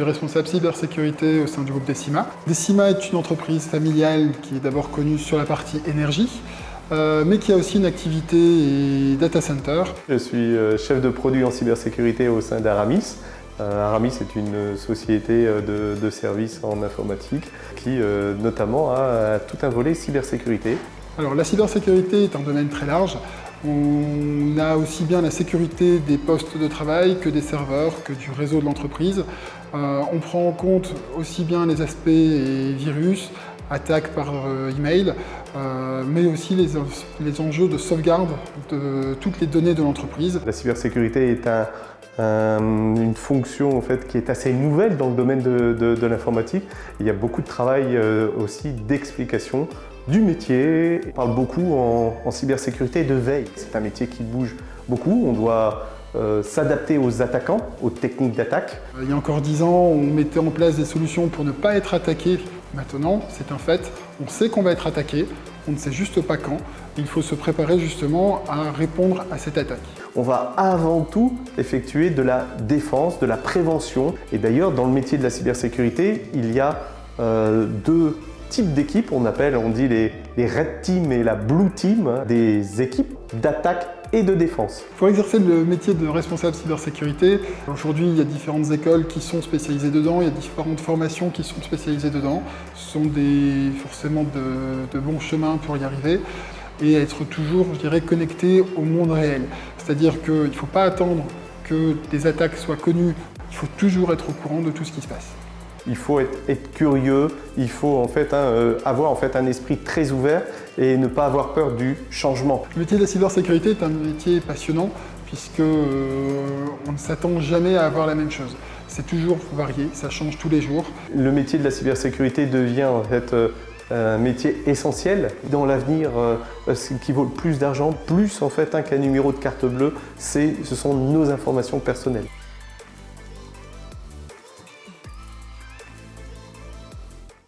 suis responsable cybersécurité au sein du groupe Decima. Decima est une entreprise familiale qui est d'abord connue sur la partie énergie, mais qui a aussi une activité et data center. Je suis chef de produit en cybersécurité au sein d'Aramis. Aramis est une société de services en informatique qui notamment a tout un volet cybersécurité. Alors la cybersécurité est un domaine très large. On a aussi bien la sécurité des postes de travail que des serveurs, que du réseau de l'entreprise. On prend en compte aussi bien les aspects et virus, attaques par email, mais aussi les enjeux de sauvegarde de toutes les données de l'entreprise. La cybersécurité est une fonction en fait, qui est assez nouvelle dans le domaine de l'informatique. Il y a beaucoup de travail aussi d'explication du métier. On parle beaucoup en cybersécurité de veille. C'est un métier qui bouge beaucoup. On doit s'adapter aux attaquants, aux techniques d'attaque. Il y a encore 10 ans, on mettait en place des solutions pour ne pas être attaqué. Maintenant, c'est un fait. On sait qu'on va être attaqué. On ne sait juste pas quand. Il faut se préparer justement à répondre à cette attaque. On va avant tout effectuer de la défense, de la prévention. Et d'ailleurs, dans le métier de la cybersécurité, il y a deux types d'équipes. On dit les Red Team et la Blue Team, des équipes d'attaque et de défense. Pour exercer le métier de responsable cybersécurité, aujourd'hui il y a différentes écoles qui sont spécialisées dedans, il y a différentes formations qui sont spécialisées dedans. Ce sont forcément de bons chemins pour y arriver et être toujours, je dirais, connecté au monde réel. C'est-à-dire qu'il ne faut pas attendre que des attaques soient connues, il faut toujours être au courant de tout ce qui se passe. Il faut être curieux, il faut en fait, avoir un esprit très ouvert et ne pas avoir peur du changement. Le métier de la cybersécurité est un métier passionnant puisque on ne s'attend jamais à avoir la même chose. C'est toujours varié, ça change tous les jours. Le métier de la cybersécurité devient en fait un métier essentiel. Dans l'avenir, ce qui vaut le plus d'argent, plus en fait qu'un numéro de carte bleue, ce sont nos informations personnelles.